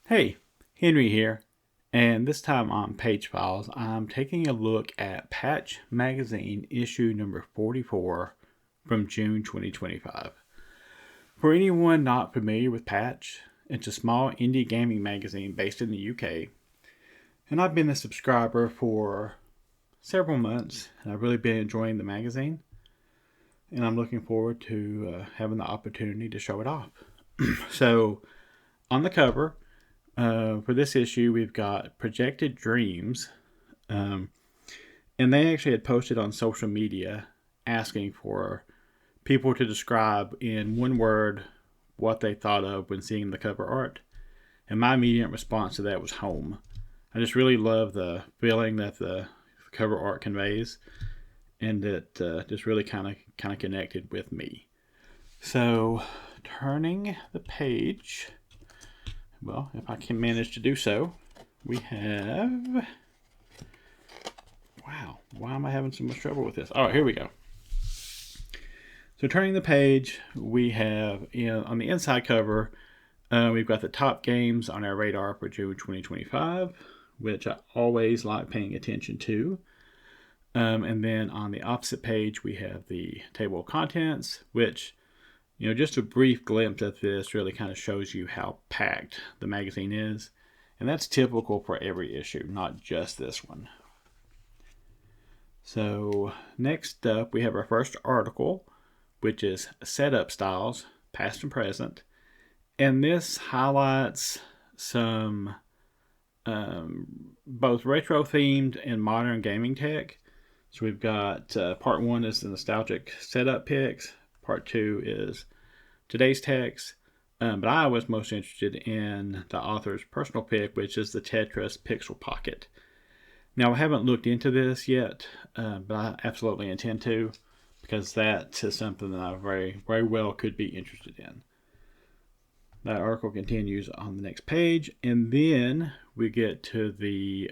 Hey, Henry here, and this time on Page Files, I'm taking a look at Patch Magazine issue number 44 from June 2025. For anyone not familiar with Patch, it's a small indie gaming magazine based in the UK, and I've been a subscriber for several months, and I've really been enjoying the magazine, and I'm looking forward to having the opportunity to show it off. So, on the cover, for this issue, we've got Projected Dreams. Um, and they actually had posted on social media asking for people to describe in one word what they thought of when seeing the cover art. And my immediate response to that was home. I just really love the feeling that the cover art conveys, and it just really kind of connected with me. So, turning the page, well, if I can manage to do so, we have. Wow, why am I having so much trouble with this? All right, here we go. So, turning the page, we have on the inside cover, we've got the top games on our radar for June 2025, which I always like paying attention to. And then on the opposite page, we have the table of contents, which, just a brief glimpse of this really kind of shows you how packed the magazine is. And that's typical for every issue, not just this one. So next up, we have our first article, which is Setup Styles, Past and Present. And this highlights some both retro-themed and modern gaming tech. So we've got part one is the nostalgic setup picks. Part two is today's text. But I was most interested in the author's personal pick, which is the Tetris Pixel Pocket. Now, I haven't looked into this yet, but I absolutely intend to, because that is something that I very, very well could be interested in. That article continues on the next page, and then we get to the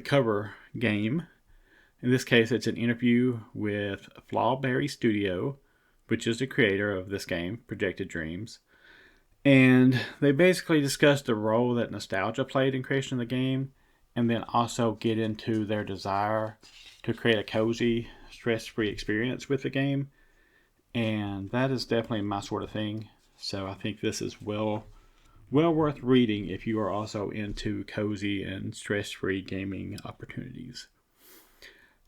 cover game. In this case, it's an interview with Flawberry Studio, which is the creator of this game, Projected Dreams. And they basically discuss the role that nostalgia played in creation of the game, and then also get into their desire to create a cozy, stress-free experience with the game. And that is definitely my sort of thing. So I think this is well worth reading if you are also into cozy and stress-free gaming opportunities.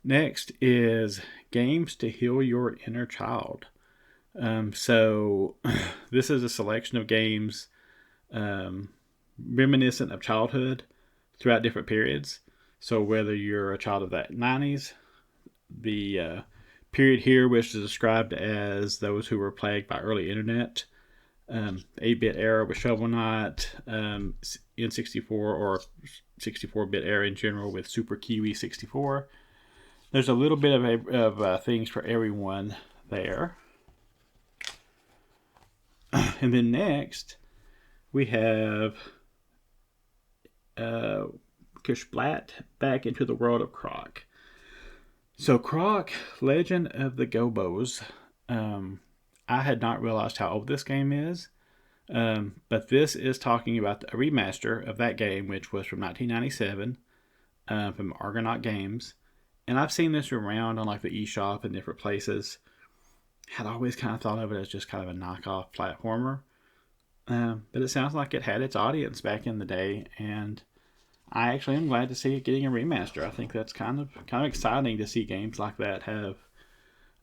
Next is Games to Heal Your Inner Child. So this is a selection of games reminiscent of childhood throughout different periods. So whether you're a child of the 90s, the period here which is described as those who were plagued by early internet, 8-bit era with Shovel Knight, N64 or 64-bit era in general with Super Kiwi 64. There's a little bit of things for everyone there. And then next, we have Kishblat back into the world of Croc. So Croc, Legend of the Gobos. I had not realized how old this game is. But this is talking about a remaster of that game, which was from 1997, from Argonaut Games. And I've seen this around on like the eShop and different places. Had always kind of thought of it as just kind of a knockoff platformer. But it sounds like it had its audience back in the day, and I actually am glad to see it getting a remaster. I think that's kind of exciting to see games like that have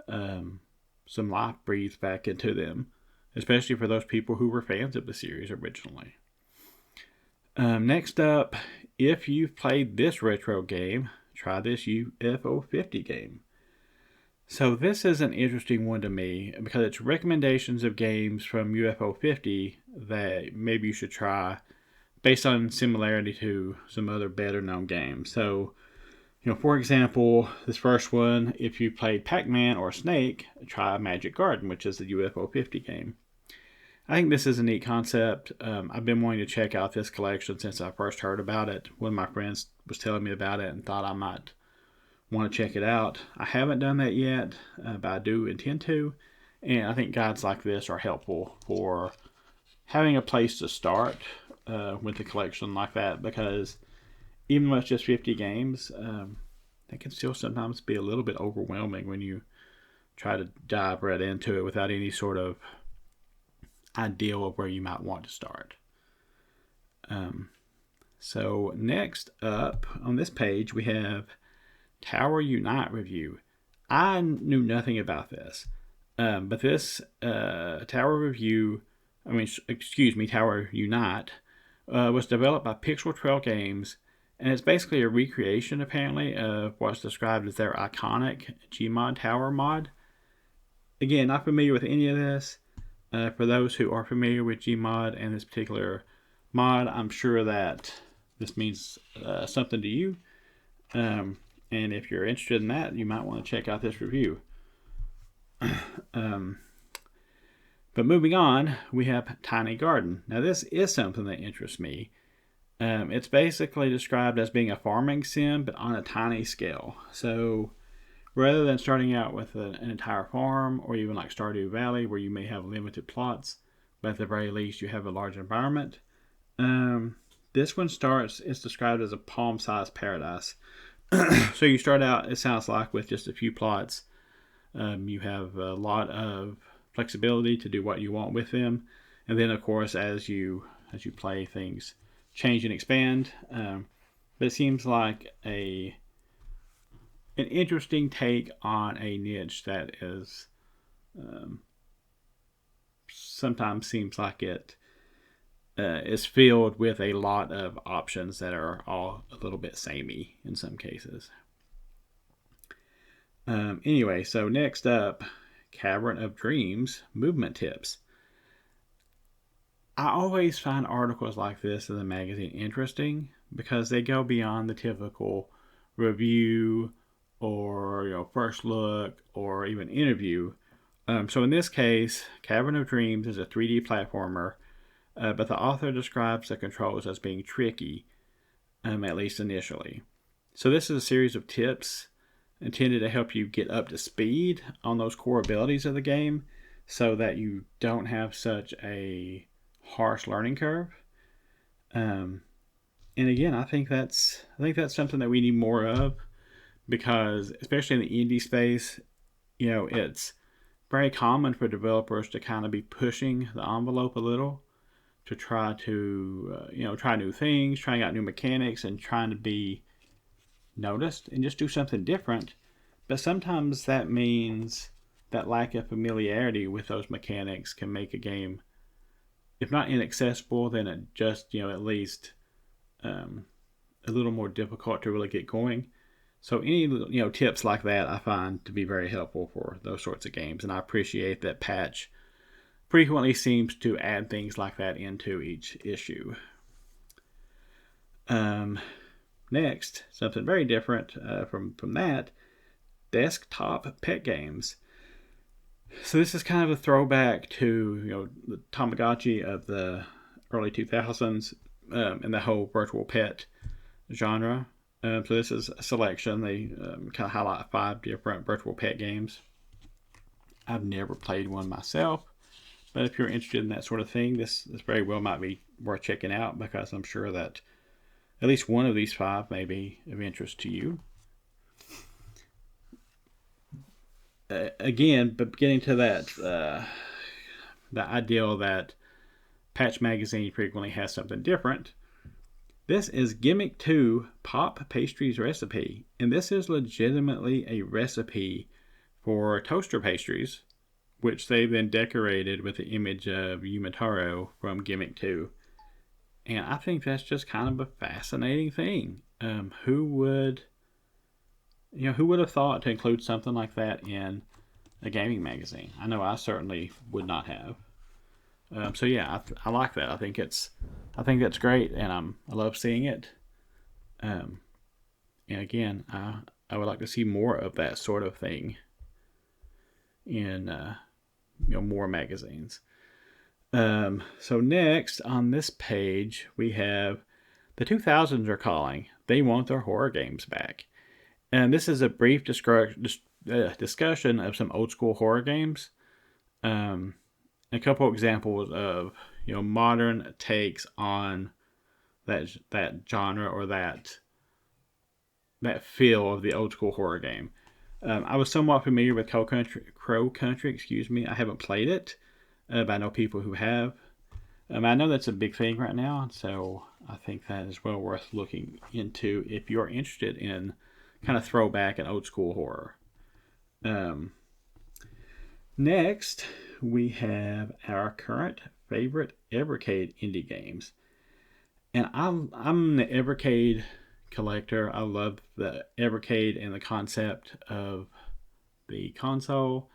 some life breathed back into them, especially for those people who were fans of the series originally. Next up, if you've played this retro game, try this UFO 50 game. So this is an interesting one to me because it's recommendations of games from UFO 50 that maybe you should try based on similarity to some other better known games. So, for example, this first one, if you played Pac-Man or Snake, try Magic Garden, which is the UFO 50 game. I think this is a neat concept. I've been wanting to check out this collection since I first heard about it. One of my friends was telling me about it and thought I might want to check it out. I haven't done that yet, but I do intend to. And I think guides like this are helpful for having a place to start with a collection like that, because even though it's just 50 games, it can still sometimes be a little bit overwhelming when you try to dive right into it without any sort of idea of where you might want to start. So next up on this page, we have Tower Unite review. I knew nothing about this, but this Tower Unite was developed by Pixel Trail Games, and it's basically a recreation, apparently, of what's described as their iconic Gmod Tower mod. Again, not familiar with any of this. For those who are familiar with Gmod and this particular mod, I'm sure that this means something to you. And if you're interested in that, you might want to check out this review. But moving on, we have Tiny Garden. Now this is something that interests me. It's basically described as being a farming sim, but on a tiny scale. So rather than starting out with an entire farm, or even like Stardew Valley, where you may have limited plots, but at the very least you have a large environment, this one it's described as a palm-sized paradise. So you start out, it sounds like, with just a few plots. You have a lot of flexibility to do what you want with them, and then of course as you play, things change and expand. But it seems like an interesting take on a niche that is sometimes seems like it is filled with a lot of options that are all a little bit samey in some cases. Anyway, so next up, Cavern of Dreams movement tips. I always find articles like this in the magazine interesting because they go beyond the typical review or first look or even interview. So in this case, Cavern of Dreams is a 3D platformer, but the author describes the controls as being tricky, at least initially. So this is a series of tips intended to help you get up to speed on those core abilities of the game so that you don't have such a harsh learning curve. And again, I think that's something that we need more of, because especially in the indie space, it's very common for developers to kind of be pushing the envelope a little to try to try new things, trying out new mechanics, and trying to be noticed and just do something different. But sometimes that means that lack of familiarity with those mechanics can make a game, if not inaccessible, then it just at least a little more difficult to really get going. So any tips like that I find to be very helpful for those sorts of games, and I appreciate that Patch frequently seems to add things like that into each issue. Next, something very different from that, desktop pet games. So this is kind of a throwback to the Tamagotchi of the early 2000s and the whole virtual pet genre. So this is a selection. They kind of highlight 5 different virtual pet games. I've never played one myself, but if you're interested in that sort of thing, this very well might be worth checking out, because I'm sure that at least one of these 5 may be of interest to you. Again, but getting to that, the ideal that Patch Magazine frequently has something different. This is Gimmick 2 Pop Pastries Recipe, and this is legitimately a recipe for toaster pastries, which they've then decorated with the image of Yumotaro from Gimmick 2. And I think that's just kind of a fascinating thing. Who would have thought to include something like that in a gaming magazine? I know I certainly would not have. So yeah, I like that. I think that's great, and I love seeing it. And again, I would like to see more of that sort of thing in more magazines. So next on this page, we have the 2000s are calling. They want their horror games back. And this is a brief discussion of some old school horror games. A couple examples of modern takes on that genre or that feel of the old school horror game. I was somewhat familiar with Crow Country. Excuse me. I haven't played it, but I know people who have. I know that's a big thing right now, so I think that is well worth looking into if you're interested in kind of throwback and old school horror. Next, we have our current favorite Evercade indie games. And I'm the Evercade collector. I love the Evercade and the concept of the console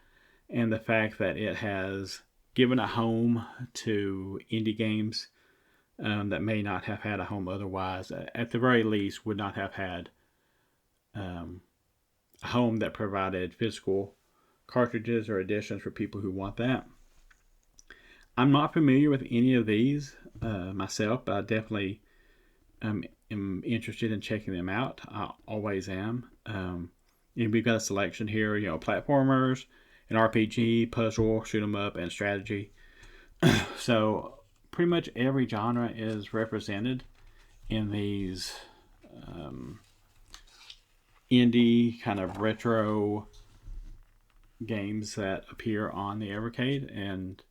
and the fact that it has given a home to indie games that may not have had a home otherwise. At the very least, would not have had a home that provided physical cartridges or editions for people who want that. I'm not familiar with any of these myself, but I definitely am interested in checking them out. I always am. And we've got a selection here, platformers, an RPG, puzzle, shoot 'em up, and strategy. So pretty much every genre is represented in these indie kind of retro games that appear on the Evercade. And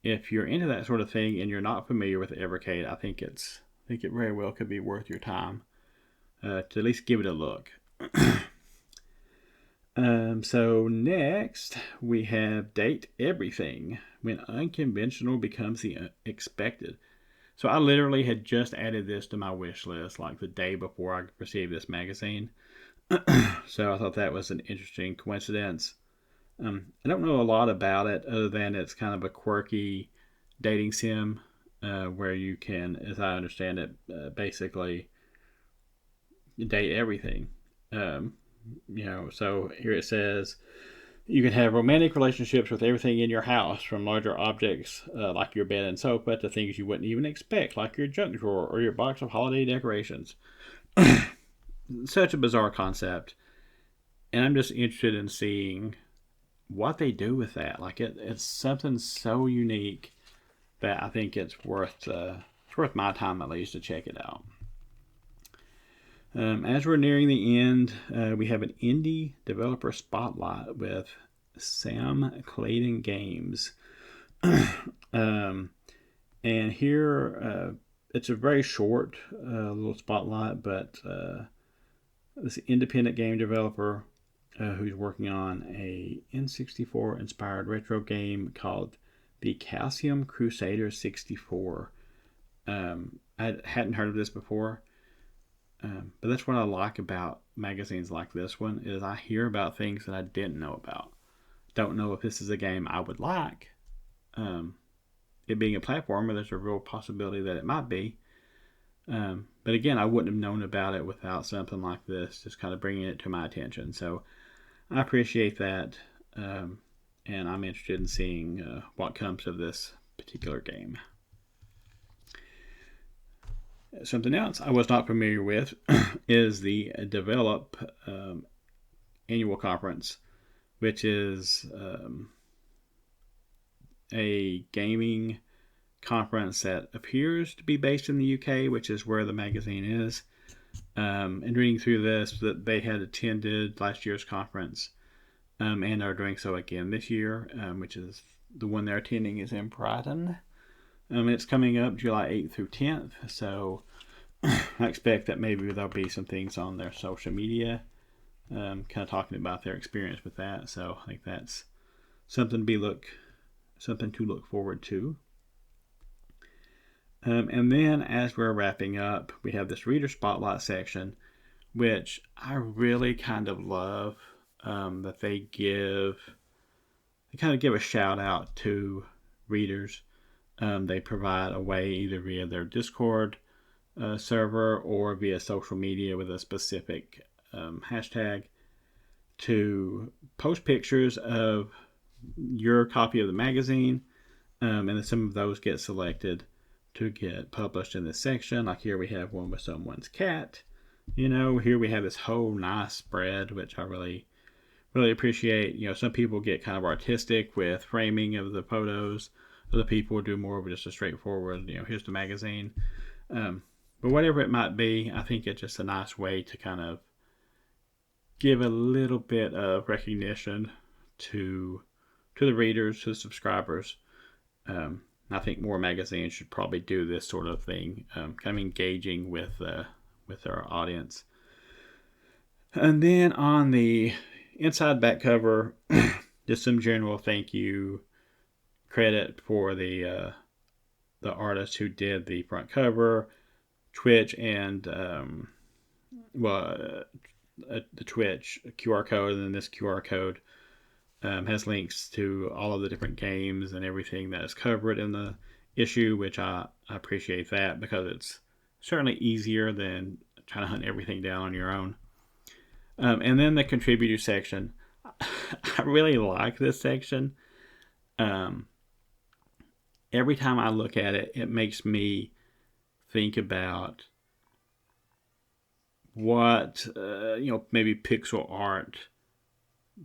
if you're into that sort of thing and you're not familiar with the Evercade, I think it very well could be worth your time to at least give it a look. So next we have Date Everything, when unconventional becomes the expected. So I literally had just added this to my wish list like the day before I received this magazine. So I thought that was an interesting coincidence. I don't know a lot about it other than it's kind of a quirky dating sim where you can, as I understand it, basically date everything. So here it says you can have romantic relationships with everything in your house, from larger objects like your bed and sofa to things you wouldn't even expect, like your junk drawer or your box of holiday decorations. Such a bizarre concept, and I'm just interested in seeing what they do with that. Like it's something so unique that I think it's worth my time at least to check it out. As we're nearing the end, we have an indie developer spotlight with Sam Clayton Games. And here, it's a very short little spotlight, but this independent game developer who's working on a N64 inspired retro game called the Calcium Crusader 64. I hadn't heard of this before. But that's what I like about magazines like this one, is I hear about things that I didn't know about. Don't know if this is a game I would like. It being a platformer, there's a real possibility that it might be. But again, I wouldn't have known about it without something like this, just kind of bringing it to my attention. So I appreciate that, and I'm interested in seeing what comes of this particular game. Something else I was not familiar with is the Develop annual conference, which is a gaming conference that appears to be based in the UK, which is where the magazine is. And reading through this, that they had attended last year's conference and are doing so again this year, which is the one they're attending is in Brighton. It's coming up July 8th through 10th, so I expect that maybe there'll be some things on their social media kind of talking about their experience with that. So I think that's something to look forward to. And then as we're wrapping up, we have this reader spotlight section, which I really kind of love that they kind of give a shout out to readers. They provide a way either via their Discord server or via social media with a specific hashtag to post pictures of your copy of the magazine, and then some of those get selected to get published in this section. Like here we have one with someone's cat. Here we have this whole nice spread, which I really, really appreciate. Some people get kind of artistic with framing of the photos. Other people do more of just a straightforward, here's the magazine. But whatever it might be, I think it's just a nice way to kind of give a little bit of recognition to the readers, to the subscribers. I think more magazines should probably do this sort of thing, kind of engaging with our audience. And then on the inside back cover, just some general thank you credit for the artist who did the front cover, Twitch, and the Twitch QR code, and then this QR code has links to all of the different games and everything that is covered in the issue, which I appreciate that, because it's certainly easier than trying to hunt everything down on your own. And then the contributor section. I really like this section. Every time I look at it, it makes me think about what, maybe pixel art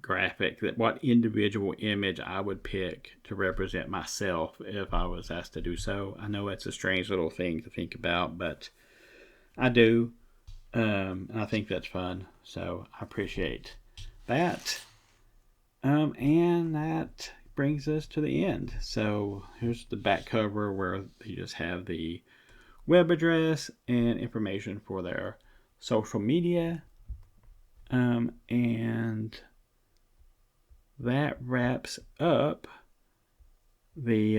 graphic, that what individual image I would pick to represent myself if I was asked to do so. I know it's a strange little thing to think about, but I do. And I think that's fun. So I appreciate that. And that brings us to the end. So here's the back cover where you just have the web address and information for their social media. And that wraps up the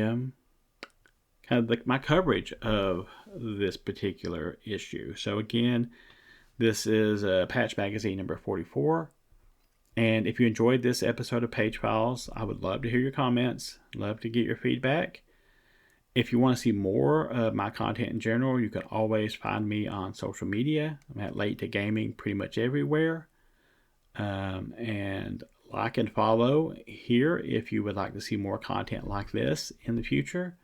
kind of my coverage of this particular issue. So again, this is Patch Magazine number 44. And if you enjoyed this episode of Page Files, I would love to hear your comments. Love to get your feedback. If you want to see more of my content in general, you can always find me on social media. I'm at Late to Gaming pretty much everywhere. And like and follow here if you would like to see more content like this in the future.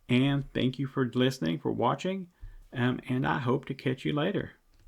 And thank you for listening, for watching. And I hope to catch you later.